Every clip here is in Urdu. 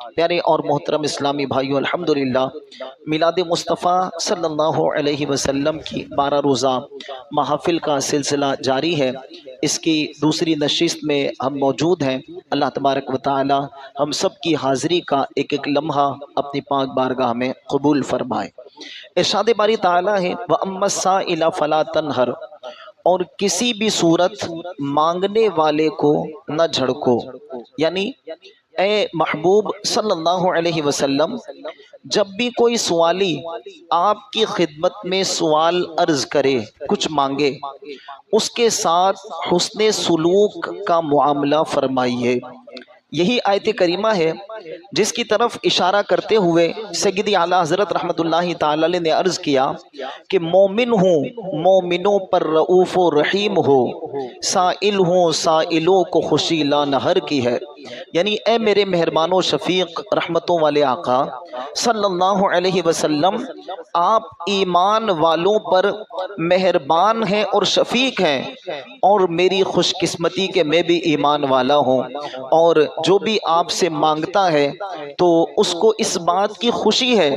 پیارے اور محترم اسلامی بھائیو، الحمدللہ میلاد مصطفیٰ صلی اللہ علیہ وسلم کی 12 روزہ محافل کا سلسلہ جاری ہے۔ اس کی دوسری نشست میں ہم موجود ہیں۔ اللہ تبارک و تعالی ہم سب کی حاضری کا ایک ایک لمحہ اپنی پاک بارگاہ میں قبول فرمائے۔ ارشاد باری تعالی ہے وَأَمَّا السَّائِلَ فَلَا تَنْهَرْ، اور کسی بھی صورت مانگنے والے کو نہ جھڑکو، یعنی اے محبوب صلی اللہ علیہ وسلم، جب بھی کوئی سوالی آپ کی خدمت میں سوال عرض کرے، کچھ مانگے، اس کے ساتھ حسن سلوک کا معاملہ فرمائیے۔ یہی آیت کریمہ ہے جس کی طرف اشارہ کرتے ہوئے سیدی اعلیٰ حضرت رحمت اللہ تعالی نے عرض کیا کہ مومن ہوں مومنوں پر رؤوف و رحیم ہو، سائل ہوں سائلوں کو خوشی لا نہر کی ہے۔ یعنی اے میرے مہربان و شفیق رحمتوں والے آقا صلی اللہ علیہ وسلم، آپ ایمان والوں پر مہربان ہیں اور شفیق ہیں، اور میری خوش قسمتی کہ میں بھی ایمان والا ہوں، اور جو بھی آپ سے مانگتا ہے تو اس کو اس بات کی خوشی ہے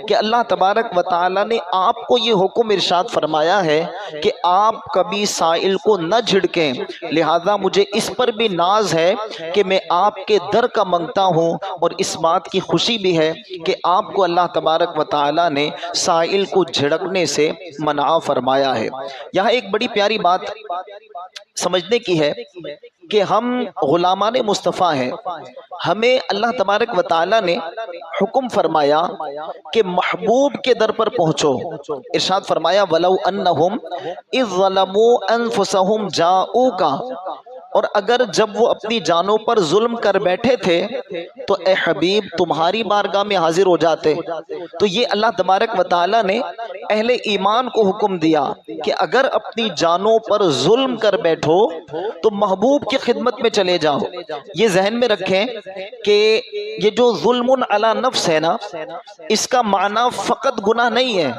کہ اللہ تبارک و تعالی نے آپ کو یہ حکم ارشاد فرمایا ہے کہ آپ کبھی سائل کو نہ جھڑکیں، لہذا مجھے اس پر بھی ناز ہے کہ میں آپ کے در کا منگتا ہوں، اور اس بات کی خوشی بھی ہے کہ آپ کو اللہ تبارک و تعالی نے سائل کو جھڑکنے سے منع فرمایا ہے۔ یہاں ایک بڑی پیاری بات سمجھنے کی ہے کہ ہم غلامان مصطفیٰ ہیں، ہمیں اللہ تبارک و تعالی نے حکم فرمایا کہ محبوب کے در پر پہنچو۔ ارشاد فرمایا وَلَوْ أَنَّهُمْ إِذْ ظَلَمُوا أَنفُسَهُمْ جَاءُوكَ، اور اگر جب وہ اپنی جانوں پر ظلم کر بیٹھے تھے تو اے حبیب تمہاری بارگاہ میں حاضر ہو جاتے۔ تو یہ اللہ تبارک و تعالی نے اہل ایمان کو حکم دیا کہ اگر اپنی جانوں پر ظلم کر بیٹھو تو محبوب کی خدمت میں چلے جاؤ۔ یہ ذہن میں رکھیں کہ یہ جو ظلم علی نفس ہے نا، اس کا معنی فقط گناہ نہیں ہے،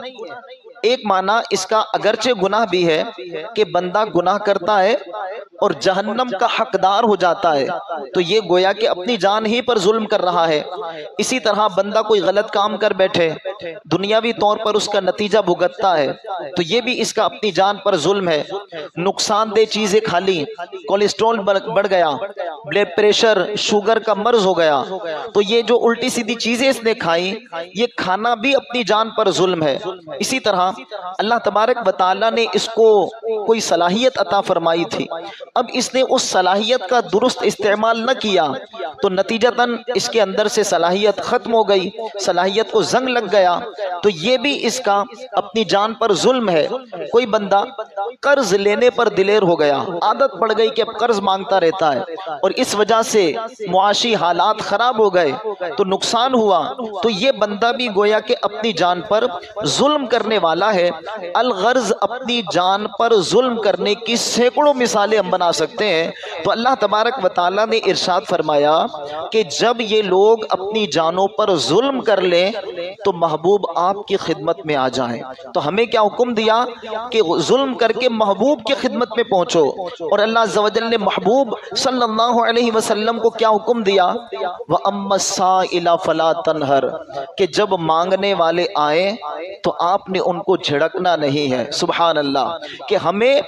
ایک معنی اس کا اگرچہ گناہ بھی ہے کہ بندہ گناہ کرتا ہے اور جہنم کا حقدار ہو جاتا ہے، تو یہ گویا کہ اپنی جان ہی پر ظلم کر رہا ہے۔ اسی طرح بندہ کوئی غلط کام کر بیٹھے، دنیاوی طور پر اس کا نتیجہ بھگتتا ہے، تو یہ بھی اس کا اپنی جان پر ظلم ہے۔ نقصان دہ چیزیں کھا لی، کولیسٹرول بڑھ گیا، بلڈ پریشر شوگر کا مرض ہو گیا، تو یہ جو الٹی سیدھی چیزیں اس نے کھائی، یہ کھانا بھی اپنی جان پر ظلم ہے۔ اسی طرح اللہ تبارک و تعالی نے اس کو کوئی صلاحیت عطا فرمائی تھی، اب اس نے اس صلاحیت کا درست استعمال نہ کیا تو نتیجتاً اس کے اندر سے صلاحیت ختم ہو گئی، صلاحیت کو زنگ لگ گیا، تو یہ بھی اس کا اپنی جان پر ظلم ہے۔ کوئی بندہ قرض لینے پر دلیر ہو گیا، عادت پڑ گئی کہ اب قرض مانگتا رہتا ہے، اور اس وجہ سے معاشی حالات خراب ہو گئے تو نقصان ہوا، تو یہ بندہ بھی گویا کہ اپنی جان پر ظلم کرنے والا ہے۔ الغرض اپنی جان پر ظلم کرنے کی سینکڑوں مثالیں ہم بنا سکتے ہیں۔ تو اللہ تبارک و تعالی نے ارشاد فرمایا کہ جب یہ لوگ اپنی جانوں پر ظلم کر لیں تو محبوب آپ کی خدمت میں آ جائیں۔ تو ہمیں کیا حکم دیا کہ ظلم کر کے محبوب کی خدمت میں پہنچو، اور اللہ عز و جل نے محبوب صلی اللہ علیہ وسلم کو کیا حکم دیا وَأَمَّا السَّائِلَ فَلَا تَنْهَرْ، کہ جب مانگنے والے آئیں تو آپ نے ان کو جھڑکنا نہیں ہے۔ سبحان اللہ، کہ ہمیں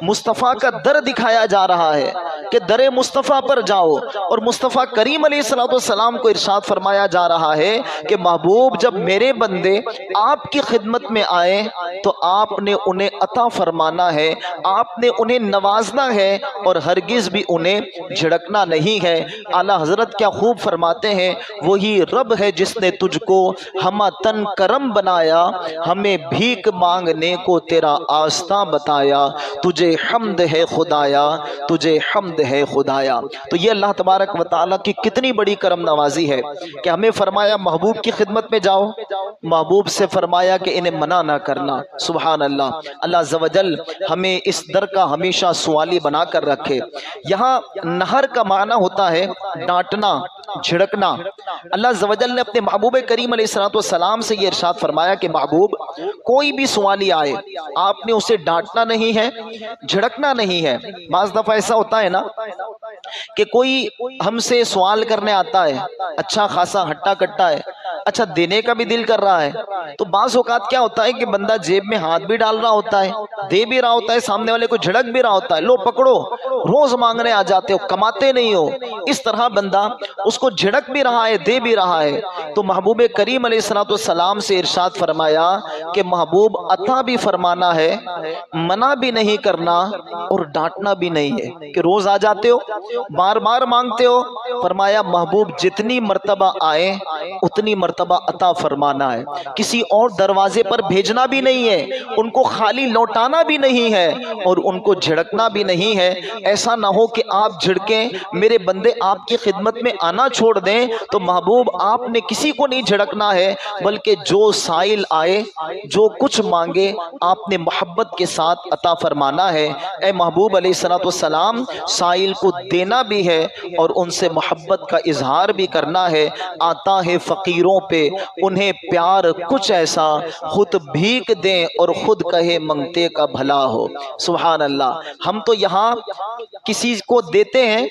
مصطفیٰ کا در دکھایا جا رہا ہے کہ در مصطفیٰ پر جاؤ، اور مصطفیٰ کریم علیہ السلام کو ارشاد فرمایا جا رہا ہے کہ محبوب جب میرے بندے آپ کی خدمت میں آئیں تو آپ نے انہیں عطا فرمانا ہے، آپ نے انہیں نوازنا ہے، اور ہرگز بھی انہیں جھڑکنا نہیں ہے۔ اعلیٰ حضرت کیا خوب فرماتے ہیں وہی رب ہے جس نے تجھ کو ہمہ تن کرم بنایا، ہمیں بھیک مانگنے کو تیرا آستہ بتایا، تجھے حمد ہے خدایا، تجھے حمد ہے خدایا۔ تو یہ اللہ تبارک و تعالیٰ کی کتنی بڑی کرم نوازی ہے کہ ہمیں فرمایا محبوب کی خدمت میں جاؤ، محبوب سے فرمایا کہ انہیں منع نہ کرنا۔ سبحان اللہ، اللہ عز و جل ہمیں اس در کا ہمیشہ سوالی بنا کر رکھے۔ یہاں نہر کا معنی ہوتا ہے ڈانٹنا، جھڑکنا۔ اللہ عز و جل نے اپنے محبوب کریم علیہ السلام سے یہ ارشاد فرمایا کہ محبوب کوئی بھی سوالی آئے آپ نے اسے ڈانٹنا نہیں ہے، جھڑکنا نہیں ہے۔ بعض دفعہ ایسا ہوتا ہے نا کہ کوئی ہم سے سوال کرنے آتا ہے، اچھا خاصا ہٹا کٹا ہے، اچھا دینے کا بھی دل کر رہا ہے، تو بعض اوقات کیا ہوتا ہے کہ بندہ جیب میں ہاتھ بھی ڈال رہا ہوتا ہے، دے بھی رہا ہوتا ہے، سامنے والے کو جھڑک بھی رہا ہوتا ہے، لو پکڑو، روز مانگنے آ جاتے ہو، کماتے نہیں ہو، اس طرح بندہ اس کو جھڑک بھی رہا ہے، دے بھی رہا ہے۔ تو محبوب کریم علیہ الصلوۃ والسلام سے ارشاد فرمایا کہ محبوب عطا بھی فرمانا ہے، منع بھی نہیں کرنا اور ڈانٹنا بھی نہیں ہے کہ روز آ جاتے ہو، بار بار مانگتے ہو۔ فرمایا محبوب جتنی مرتبہ آئے اتنی مرتبہ عطا فرمانا ہے، کسی اور دروازے پر بھیجنا بھی نہیں ہے، ان کو خالی لوٹانا بھی نہیں ہے اور ان کو جھڑکنا بھی نہیں ہے۔ ایسا نہ ہو کہ آپ جھڑکیں، میرے بندے آپ کی خدمت میں آنا چھوڑ دیں، تو محبوب آپ نے کسی کو نہیں جھڑکنا ہے، بلکہ جو سائل آئے، جو کچھ مانگے، آپ نے محبت کے ساتھ عطا فرمانا ہے۔ اے محبوب علیہ الصلوۃ والسلام، سائل کو دینا بھی ہے اور ان سے محبت کا اظہار بھی کرنا ہے۔ آتا ہے فقیروں پہ انہیں پیار کچھ ایسا، خود بھیک دیں اور خود کہے منگتے کا بھلا ہو۔ سبحان اللہ۔ ہم تو یہاں کسی کو دیتے ہیں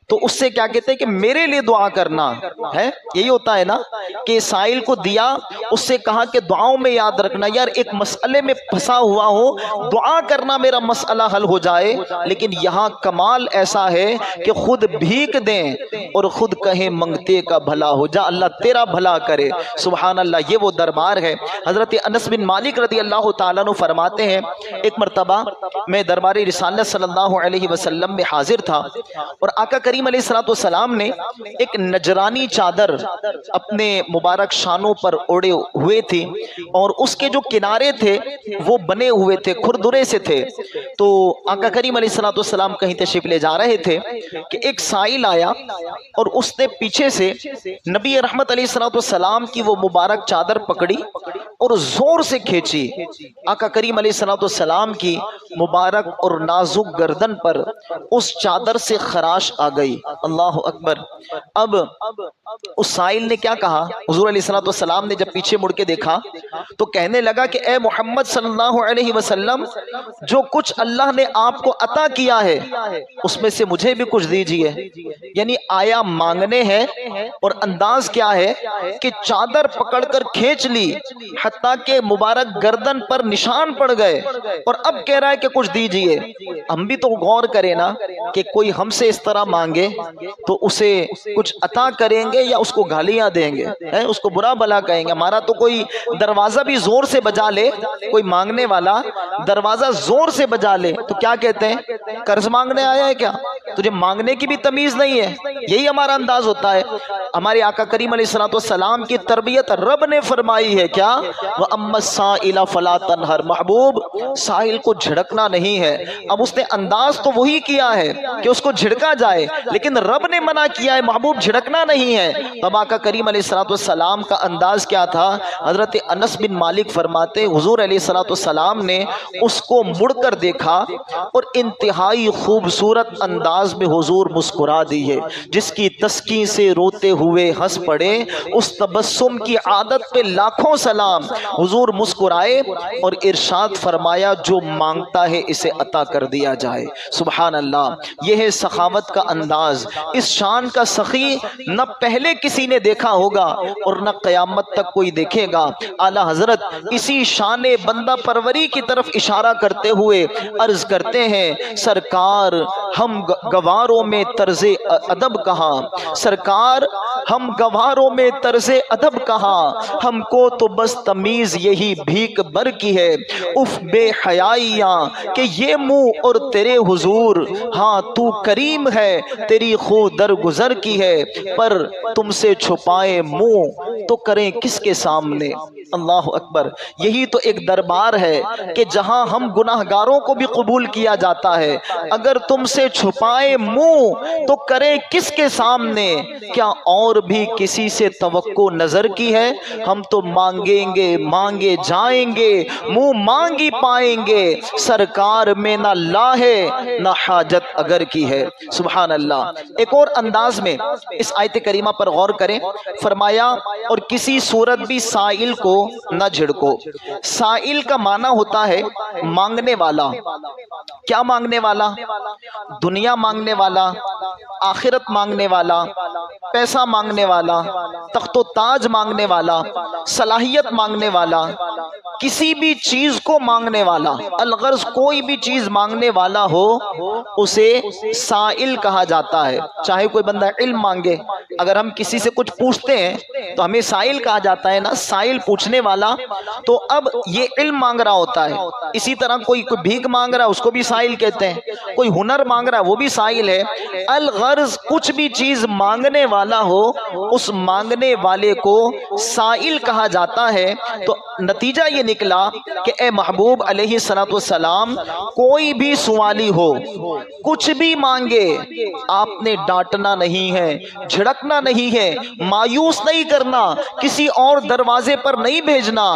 تو اس سے کیا کہتے ہیں کہ میرے لیے دعا کرنا ہے، یہی ہوتا ہے نا کہ سائل کو دیا، اس سے کہا کہ دعاؤں میں یاد رکھنا، یار ایک مسئلے میں پھنسا ہوا ہوں، دعا کرنا میرا مسئلہ حل ہو جائے۔ لیکن یہاں کمال ایسا ہے کہ خود بھیک دیں اور خود کہیں منگتے کا بھلا ہو، جا اللہ تیرا بھلا کرے۔ سبحان اللہ، یہ وہ دربار ہے۔ حضرت انس بن مالک رضی اللہ تعالیٰ عنہ فرماتے ہیں، ایک مرتبہ میں دربار رسالت صلی اللہ علیہ وسلم میں حاضر تھا اور آقا کریم علیہ الصلوۃ والسلام نے ایک نجرانی چادر اپنے مبارک شانوں پر اوڑے ہوئے تھی اور اس کے جو کنارے تھے وہ بنے ہوئے تھے، کھردرے سے تھے۔ تو آقا کریم علیہ الصلوۃ والسلام کہیں تشریف لے جا رہے تھے کہ ایک سائل آیا اور اس نے پیچھے سے نبی رحمت علیہ الصلوۃ والسلام کی وہ مبارک چادر پکڑی اور زور سے کھینچی۔ آقا کریم علیہ الصلوۃ والسلام کی مبارک اور نازک گردن پر اس چادر سے خراش آ گئی۔ اللہ اکبر۔ اب اس سائل نے کیا کہا؟ حضور علیہ الصلوۃ والسلام نے جب پیچھے مڑ کے دیکھا تو کہنے لگا کہ اے محمد صلی اللہ علیہ وسلم، جو کچھ اللہ نے آپ کو عطا کیا ہے اس میں سے مجھے بھی کچھ دیجیے۔ یعنی آیا مانگنے ہے اور انداز کیا ہے کہ چادر پکڑ کر کھینچ لی، حتیٰ کہ مبارک گردن پر نشان پڑ گئے، اور اب کہہ رہا ہے کہ کچھ دیجیے۔ ہم بھی تو غور کریں نا کہ کوئی ہم سے اس طرح مانگے تو اسے کچھ عطا کریں گے یا اس کو گالیاں دیں گے، اس کو برا بھلا کہیں گے؟ ہمارا تو کوئی دروازہ بھی زور سے بجا لے، کوئی مانگنے والا دروازہ زور سے بجا لے تو کیا کہتے ہیں؟ قرض مانگنے آیا ہے کیا؟ تجھے مانگنے کی بھی تمیز نہیں ہے۔ یہی ہمارا انداز ہوتا ہے۔ ہمارے آقا کریم علیہ الصلوۃ والسلام کی تربیت رب نے فرمائی ہے کیا؟ وَأَمَّا السَّائِلَ فَلَا تَنْهَرْ۔ محبوب سائل کو جھڑکنا نہیں ہے۔ اب اس نے انداز تو وہی کیا ہے کہ اس کو جھڑکا جائے، لیکن رب نے منع کیا ہے محبوب جھڑکنا نہیں ہے۔ تب آقا کریم علیہ الصلوۃ والسلام کا انداز کیا تھا؟ حضرت انس بن مالک فرماتے حضور علیہ الصلوۃ والسلام نے اس کو مڑ کر دیکھا اور انتہائی خوبصورت انداز میں حضور مسکرا دیے، جس کی تسکین سے روتے ہوئے ہنس پڑے، اس تبسم کی عادت پہ لاکھوں سلام۔ حضور مسکرائے اور ارشاد فرمایا جو مانگتا ہے اسے عطا کر دیا جائے۔ سبحان اللہ، یہ ہے سخاوت کا انداز۔ اس شان کا سخی نہ پہلے کسی نے دیکھا ہوگا اور نہ قیامت تک کوئی دیکھے گا۔ اعلیٰ حضرت اسی شان بندہ پروری کی طرف اشارہ کرتے ہوئے عرض کرتے ہیں، سرکار ہم گواروں میں طرز ادب کہاں، سرکار ہم گواروں میں طرز ادب کہاں، ہم کو تو بس تمیز یہی بھیک بر کی ہے، اف بے حیائیاں کہ یہ منہ اور تیرے حضور، ہاں تو کریم ہے تیری خو در گزر کی ہے، پر تم سے چھپائے منہ تو کریں کس کے سامنے۔ اللہ اکبر۔ یہی تو ایک دربار ہے کہ جہاں ہم گناہگاروں کو بھی قبول کیا جاتا ہے۔ اگر تم سے چھپائے منہ تو کریں کس کے سامنے، کیا اور بھی کسی سے توقع نظر کی ہے؟ ہم تو مانگیں گے مانگے جائیں گے، منہ مانگی پائیں گے، سرکار میں نہ لا ہے نہ حاجت اگر کی ہے۔ سبحان اللہ۔ ایک اور انداز میں اس آیت کریمہ پر غور کریں، فرمایا اور کسی صورت بھی سائل کو نہ جھڑکو۔ سائل کا معنی ہوتا ہے مانگنے والا۔ کیا مانگنے والا؟ دنیا مانگنے والا، آخرت مانگنے والا، پیسہ مانگنے والا، تخت و تاج مانگنے والا، صلاحیت مانگنے والا، کسی بھی چیز کو مانگنے والا۔ الغرض کوئی بھی چیز مانگنے والا ہو اسے سائل کہا جاتا ہے۔ چاہے کوئی بندہ علم مانگے، اگر ہم کسی سے کچھ پوچھتے ہیں تو ہمیں سائل کہا جاتا ہے نا، سائل پوچھنے والا۔ تو اب یہ علم مانگ رہا ہوتا ہے، اسی طرح کوئی بھیک مانگ رہا ہے اس کو بھی سائل کہتے ہیں، کوئی ہنر مانگ رہا ہے وہ بھی سائل ہے۔ الغرض کچھ بھی چیز مانگنے والا ہو اس مانگنے والے کو سائل کہا جاتا ہے۔ تو نتیجہ یہ نکلا کہ اے محبوب علیہ السلام، کوئی بھی سوالی ہو، کچھ بھی مانگے، آپ نے ڈانٹنا نہیں ہے، جھڑکنا نہیں ہے، مایوس نہیں کرنا، کسی اور دروازے پر نہیں بھیجنا،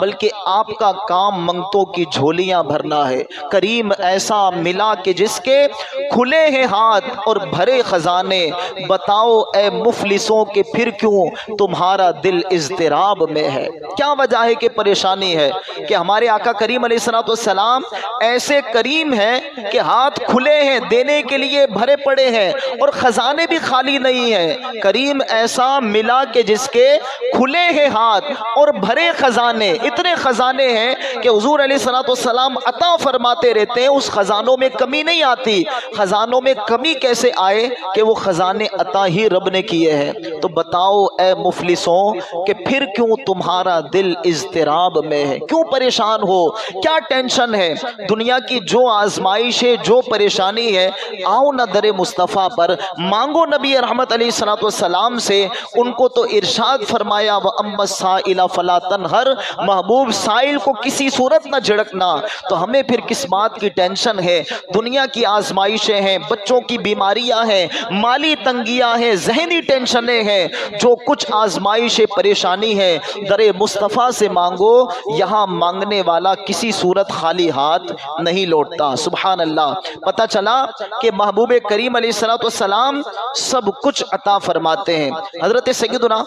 بلکہ آپ کا کام منگتوں کی جھولیاں بھرنا ہے۔ کریم ایسا ملا کہ جس کے کھلے ہیں ہاتھ اور بھرے خزانے، بتاؤ اے مفلسوں کہ پھر کیوں تمہارا دل اضطراب میں ہے۔ کیا وجہ ہے کہ پریشانی ہے؟ کہ ہمارے آقا کریم علیہ السلام ایسے کریم ہیں کہ ہاتھ کھلے ہیں، دینے کے لیے بھرے پڑے ہیں، اور خزانے بھی خالی نہیں ہیں۔ کریم ایسا ملا کہ جس کے کھلے ہیں ہاتھ اور بھرے خزانے، اتنے خزانے ہیں کہ حضور علیہ السلام عطا فرماتے رہتے ہیں، اس خزانوں میں کمی نہیں آتی۔ خزانوں میں کمی کیسے آئے؟ کہ وہ خزانے عطا ہی رب نے کیے ہیں۔ تو بتاؤ اے مفلسوں کہ پھر کیوں تمہارا دل اضطراب میں ہے، کیوں پریشان ہو، کیا ٹینشن ہے؟ دنیا کی جو آزمائش ہے، جو پریشانی ہے، آؤ نہ در مصطفیٰ پر مانگو نبی رحمت علیہ السلام سے۔ ان کو تو ارشاد فرمایا وَأَمَّا السَّائِلَ فَلَا تَنْهَرْ، محبوب سائل کو کسی صورت نہ جھڑکنا۔ تو ہمیں پھر کس بات کی ٹینشن ہے؟ دنیا کی آزمائشیں ہیں، بچوں کی بیماریاں ہیں، مالی تنگیاں ہیں، ذہنی ٹینشنیں ہیں، جو کچھ آزمائش پریشانی ہے در مصطفیٰ سے مانگو۔ یہاں مانگنے والا کسی صورت خالی ہاتھ نہیں لوٹتا۔ سبحان اللہ۔ پتہ چلا کہ محبوب کریم علیہ السلام سب کچھ عطا فرماتے ہیں۔ حضرت سیدنا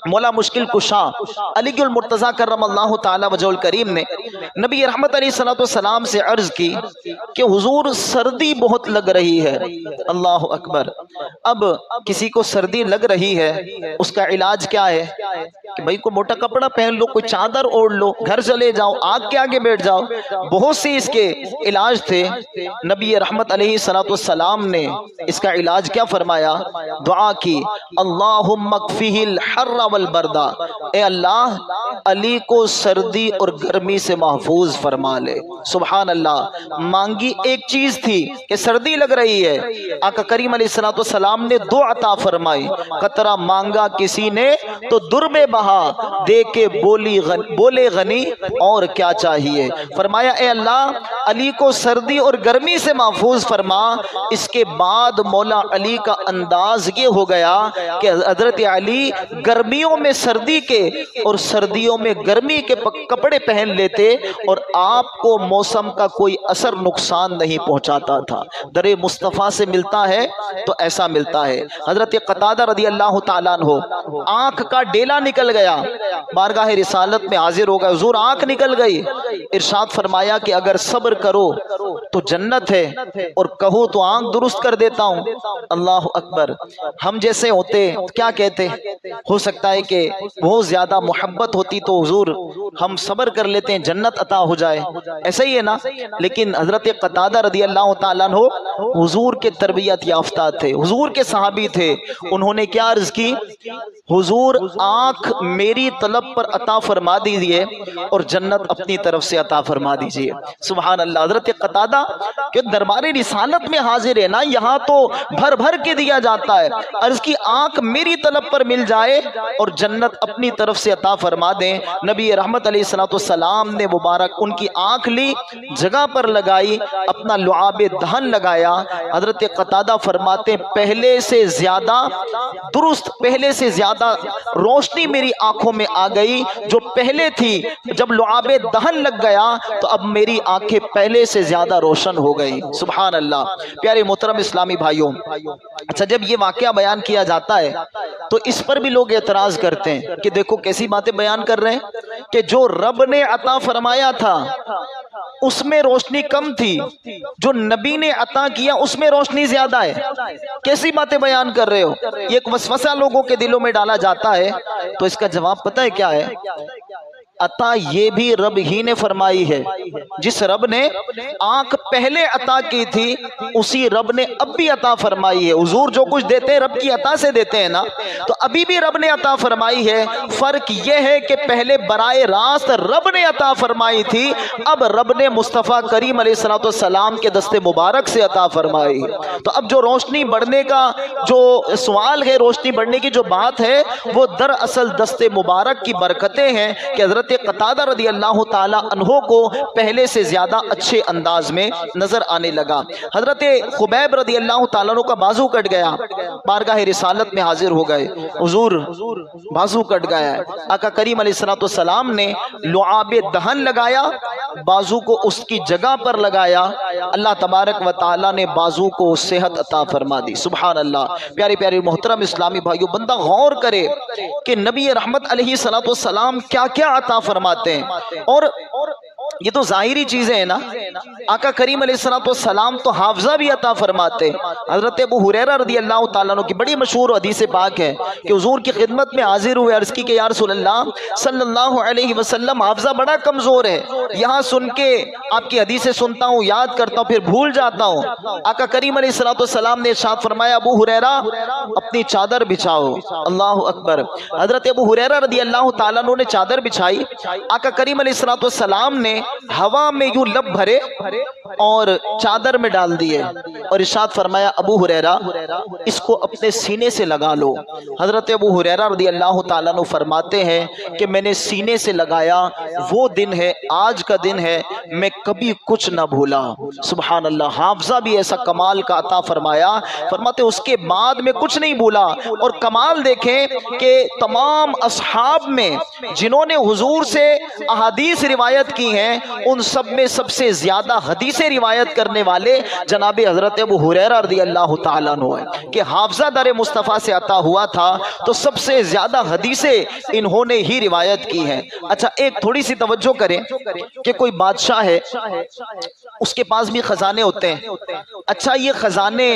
مولا مشکل کشا علی المرتضیٰ کرم اللہ تعالی وجہ الکریم نے نبی رحمت علیہ السلام سے عرض کی کہ حضور سردی بہت لگ رہی ہے۔ اللہ اکبر۔ اب کسی کو سردی لگ رہی ہے، اس کا علاج کیا ہے؟ کہ بھائی کوئی موٹا کپڑا پہن لو، کوئی چادر اوڑھ لو، گھر چلے جاؤ، آگ کے آگے بیٹھ جاؤ۔ بہت سی اس کے علاج تھے۔ نبی رحمت علیہ السلام نے اس کا علاج کیا فرمایا؟ دعا کی، اللہم اکفیہ الحر والبرد، اے اللہ علی کو سردی اور گرمی سے محفوظ فرما لے۔ سبحان اللہ۔ مانگی ایک چیز تھی کہ سردی لگ رہی ہے، آقا کریم علیہ السلام نے دو عطا فرمائی۔ قطرہ مانگا کسی نے تو در میں بہا، دے کے بولے غنی اور کیا چاہیے۔ فرمایا اے اللہ علی کو سردی اور گرمی سے محفوظ فرما۔ اس کے بعد مولا علی کا انداز یہ ہو گیا کہ حضرت علی گرمیوں میں سردی کے اور سردیوں میں گرمی کے کپڑے پہن لیتے، اور آپ کو موسم کا کوئی اثر نقصان نہیں پہنچاتا تھا۔ در مصطفیٰ سے ملتا ہے تو ایسا ملتا ہے۔ حضرت قتادہ رضی اللہ تعالیٰ عنہ آنکھ کا ڈیلا نکل گیا، بارگاہ رسالت میں حاضر ہو گئے، حضور آنکھ نکل گئی۔ ارشاد فرمایا کہ اگر صبر کرو تو جنت ہے، اور کہو تو آنکھ درست کر دیتا ہوں۔ اللہ اکبر۔ ہم جیسے ہوتے کیا کہتے؟ ہو سکتا ہے کہ بہت زیادہ محبت ہوتی تو حضور ہم صبر کر لیتے ہیں، جنت عطا ہو جائے، ایسا ہی ہے نا۔ لیکن حضرت قتادہ رضی اللہ تعالیٰ عنہ حضور کے تربیت یافتہ تھے، حضور کے صحابی تھے۔ انہوں نے کیا عرض کی؟ حضور آنکھ میری طلب پر عطا فرما دیجئے اور جنت اپنی طرف سے عطا فرما دیجئے۔ سبحان اللہ۔ حضرت قتادہ کہ دربار رسالت میں حاضر ہے نا، یہاں تو بھر بھر کے دیا جاتا ہے۔ عرض کی آنکھ میری طلب پر مل جائے اور جنت اپنی طرف سے عطا فرما دیں۔ نبی رحمت علیہ السلام نے مبارک ان کی آنکھ لی، جگہ پر لگائی، اپنا لعاب دہن لگایا۔ حضرت قتادہ فرماتے پہلے سے زیادہ درست، پہلے سے زیادہ روشنی میری آنکھوں میں آ گئی، جو پہلے تھی جب لعاب دہن لگ گیا تو اب میری آنکھیں پہلے سے زیادہ روشن ہو گئی۔ سبحان اللہ۔ پیارے محترم اسلامی بھائیوں، اچھا جب یہ واقعہ بیان کیا جاتا ہے تو اس پر بھی لوگ اعتراض کرتے ہیں کہ دیکھو کیسی باتیں بیان کر رہے ہیں کہ جو رب نے عطا فرمایا تھا اس میں روشنی کم تھی، جو نبی نے عطا کیا اس میں روشنی زیادہ ہے۔ کیسی باتیں بیان کر رہے ہو؟ یہ ایک وسوسہ لوگوں کے دلوں میں ڈالا جاتا ہے، تو اس کا جواب پتہ ہے کیا ہے؟ عطا یہ بھی رب ہی نے فرمائی ہے۔ جس رب نے آنکھ پہلے عطا کی تھی اسی رب نے اب بھی عطا فرمائی ہے۔ حضور جو کچھ دیتے ہیں رب کی عطا سے دیتے ہیں نا، تو ابھی بھی رب نے عطا فرمائی ہے۔ فرق یہ ہے کہ پہلے برائے راست رب نے عطا فرمائی تھی، اب رب نے مصطفیٰ کریم علیہ السلام کے دست مبارک سے عطا فرمائی۔ تو اب جو روشنی بڑھنے کا جو سوال ہے، روشنی بڑھنے کی جو بات ہے، وہ دراصل دست مبارک کی برکتیں ہیں کہ حضرت قتادہ رضی اللہ تعالی عنہ کو پہلے سے زیادہ اچھے انداز میں نظر آنے لگا۔ حضرت خبیب رضی اللہ تعالیٰ عنہ کا بازو کٹ گیا، بارگاہ رسالت میں حاضر ہو گئے، حضور بازو کٹ گیا ہے۔ آقا کریم علیہ السلام نے لعاب دہن لگایا، بازو کو اس کی جگہ پر لگایا، اللہ تبارک و تعالیٰ نے بازو کو صحت عطا فرما دی۔ سبحان اللہ۔ پیاری پیاری محترم اسلامی بھائیو، بندہ غور کرے کہ نبی رحمت علیہ السلام کیا کیا عطا فرماتے ہیں، اور یہ تو ظاہری چیزیں ہیں نا۔ آقا کریم علیہ السلام تو حافظہ بھی عطا فرماتے۔ حضرت ابو ہریرہ رضی اللہ تعالیٰ عنہ کی بڑی مشہور حدیث پاک ہے کہ حضور کی خدمت میں حاضر ہوئے، عرض کی کہ یا رسول اللہ صلی اللہ علیہ وسلم حافظہ بڑا کمزور ہے، یہاں سن کے آپ کی حدیثیں سنتا ہوں، یاد کرتا ہوں، پھر بھول جاتا ہوں۔ آقا کریم علیہ السلام نے ارشاد فرمایا ابو ہریرہ اپنی چادر بچھاؤ۔ اللہ اکبر۔ حضرت ابو ہریرہ رضی اللہ تعالیٰ عنہ نے چادر بچھائی، آقا کریم علیہ السلام نے ہوا میں یوں لب بھرے اور چادر میں ڈال دیے اور ارشاد فرمایا ابو ہریرہ اس کو اپنے سینے سے لگا لو۔ حضرت ابو ہریرہ رضی اللہ تعالیٰ عنہ فرماتے ہیں کہ میں نے سینے سے لگایا، وہ دن ہے، آج کا دن ہے، میں کبھی کچھ نہ بھولا۔ سبحان اللہ۔ حافظہ بھی ایسا کمال کا عطا فرمایا، فرماتے اس کے بعد میں کچھ نہیں بھولا۔ اور کمال دیکھیں کہ تمام اصحاب میں جنہوں نے حضور سے احادیث روایت کی ہیں، ان سب میں سب سے زیادہ حدیثیں روایت کرنے والے جناب حضرت ابو ہریرہ رضی اللہ تعالیٰ عنہ ہیں کہ حافظہ در مصطفیٰ سے عطا ہوا تھا، تو سب سے زیادہ حدیثیں انہوں نے ہی روایت کی ہیں۔ اچھا ایک تھوڑی سی توجہ کریں کہ کوئی بادشاہ ہے، اس کے پاس بھی خزانے ہوتے ہیں۔ اچھا یہ خزانے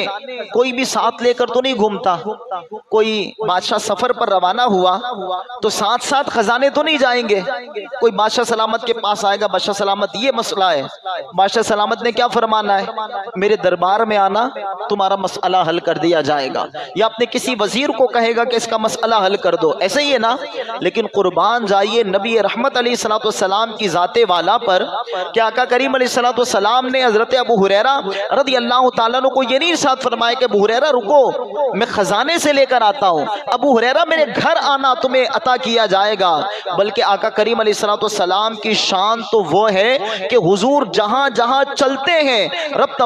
کوئی بھی ساتھ لے کر تو نہیں گھومتا، کوئی بادشاہ سفر پر روانہ ہوا تو ساتھ ساتھ خزانے تو نہیں جائیں گے۔ کوئی بادشاہ سلامت کے پاس آئے گا، بادشاہ سلامت یہ مسئلہ ہے، بادشاہ سلامت نے کیا فرمانا ہے؟ میرے دربار میں آنا، تمہارا مسئلہ حل کر دیا جائے گا، یا اپنے کسی وزیر کو کہے گا کہ اس کا مسئلہ حل کر دو، ایسے ہی ہے نا۔ لیکن قربان جائیے نبی رحمت علیہ السلام کی ذات والا پر کہ آقا کریم علیہ السلام نے حضرت ابو ہریرہ رضی اللہ تعالیٰ عنہ کو یہ نہیں ارشاد فرمایا کہ ابو ہریرہ رکو میں خزانے سے لے کر آتا ہوں، ابو ہریرہ میرے گھر آنا تمہیں عطا کیا جائے گا، بلکہ آقا کریم علیہ السلام کی شان تو وہ ہے کہ حضور جہاں جہاں چلتے ہیں رب